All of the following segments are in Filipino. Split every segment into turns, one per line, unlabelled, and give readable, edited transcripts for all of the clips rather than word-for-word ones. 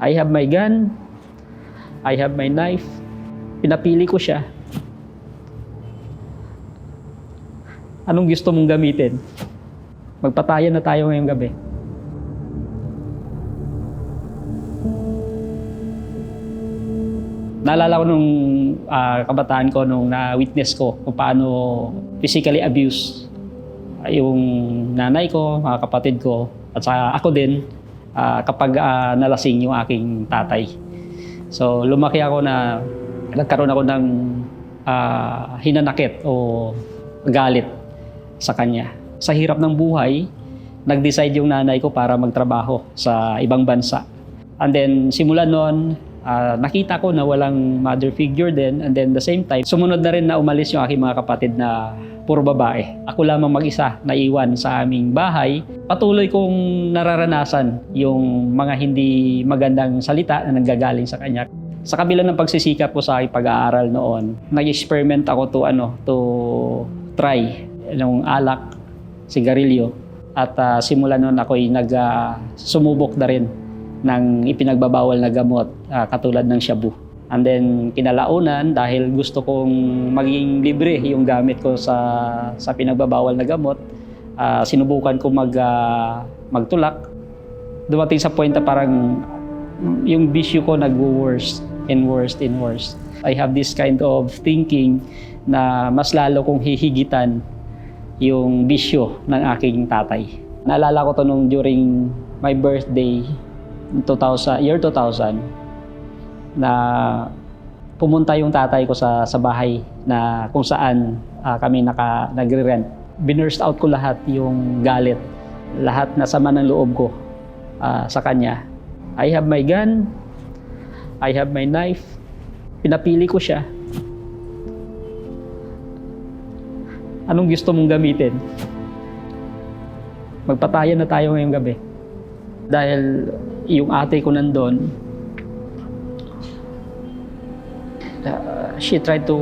I have my gun, I have my knife. Pinapili ko siya. Anong gusto mong gamitin? Magpatayan na tayo ngayong gabi. Naalala ko nung kabataan ko, nung na-witness ko kung paano physically abuse yung nanay ko, mga kapatid ko, at saka ako din kapag nalasing yung aking tatay. So lumaki ako na nagkaroon ako ng hinanakit o galit sa kanya. Sa hirap ng buhay, nag-decide yung nanay ko para magtrabaho sa ibang bansa. And then simula noon, nakita ko na walang mother figure din, and then the same time, sumunod na rin na umalis yung aking mga kapatid na puro babae. Ako lamang mag-isa naiwan sa aming bahay. Patuloy kong nararanasan yung mga hindi magandang salita na nanggagaling sa kanya. Sa kabila ng pagsisikap ko sa aking pag-aaral noon, nag-experiment ako to try ng alak, sigarilyo, at simula noon ako'y sumubok na rin ng ipinagbabawal na gamot katulad ng shabu. And then kinalaunan, dahil gusto kong maging libre yung gamit ko sa pinagbabawal na gamot, sinubukan ko magtulak. Dumating sa point na parang yung bisyo ko nag-worst and worst and worst. I have this kind of thinking na mas lalo kong hihigitan yung bisyo ng aking tatay. Naalala ko to nung during my birthday, year 2000, na pumunta yung tatay ko sa bahay na kung saan kami nagre-rent. Binurst out ko lahat yung galit, lahat na sama ng loob ko sa kanya. I have my gun, I have my knife. Pinapili ko siya. Anong gusto mong gamitin? Magpatayan na tayo ngayong gabi. Dahil yung ate ko nandun, she tried to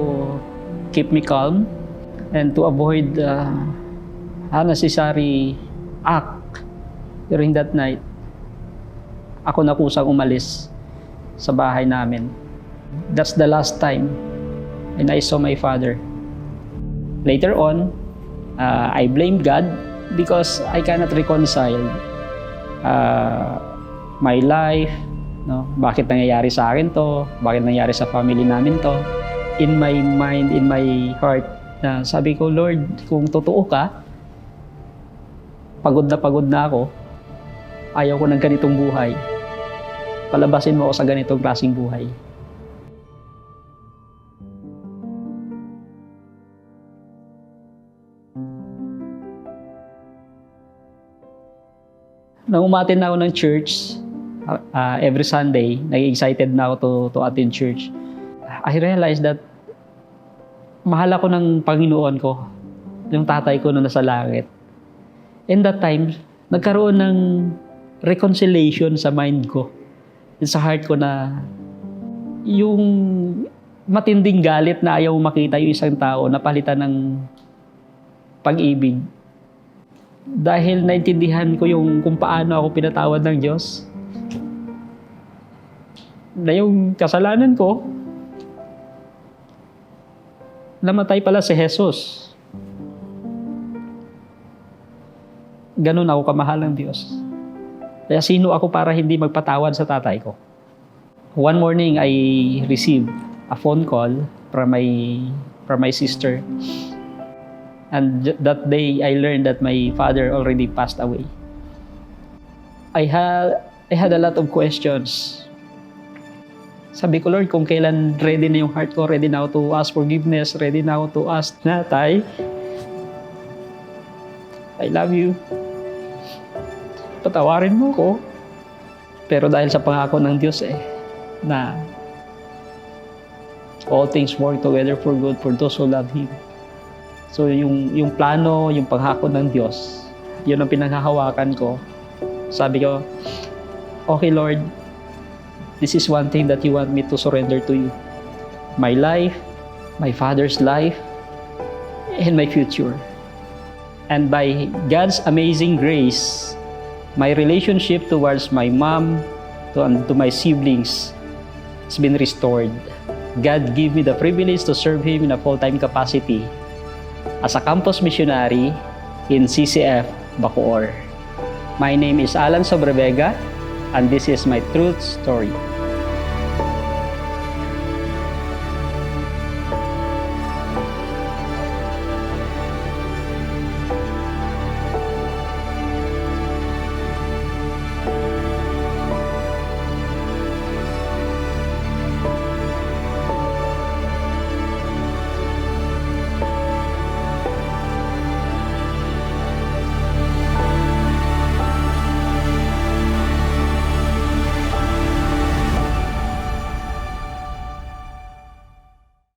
keep me calm and to avoid unnecessary act during that night. Ako na kusang umalis sa bahay namin. That's the last time and I saw my father. Later on, I blamed God because I cannot reconcile my life, no? Bakit nangyayari sa akin to? Bakit nangyayari sa family namin to? In my mind, in my heart, na sabi ko, Lord, kung totoo ka, pagod na ako, ayaw ko ng ganitong buhay. Palabasin mo ako sa ganitong klaseng buhay. Nung umattend na ako ng church, every Sunday, nag-excited na ako to attend church. I realized that mahal ako ng Panginoon ko, yung tatay ko na nasa langit. In that time, nagkaroon ng reconciliation sa mind ko, sa heart ko, na yung matinding galit na ayaw makita yung isang tao na palitan ng pag-ibig. Dahil naintindihan ko kung paano ako pinatawad ng Diyos, na yung kasalanan ko, namatay pala si Jesus. Ganun ako kamahal ng Diyos. Kaya sino ako para hindi magpatawad sa tatay ko? One morning, I received a phone call from my sister. And that day, I learned that my father already passed away. I had a lot of questions. Sabi ko, Lord, kung kailan ready na yung heart ko, ready na ako to ask forgiveness, ready na ako to ask na, Tay, I love you. Patawarin mo ko. Pero dahil sa pangako ng Diyos na all things work together for good for those who love Him. So yung plano, yung pangako ng Diyos, yun ang pinanghahawakan ko. Sabi ko, okay Lord, this is one thing that you want me to surrender to you. My life, my father's life, and my future. And by God's amazing grace, my relationship towards my mom, to my siblings has been restored. God gave me the privilege to serve Him in a full-time capacity as a campus missionary in CCF Bacoor. My name is Alan Sobrevega, and this is my truth story.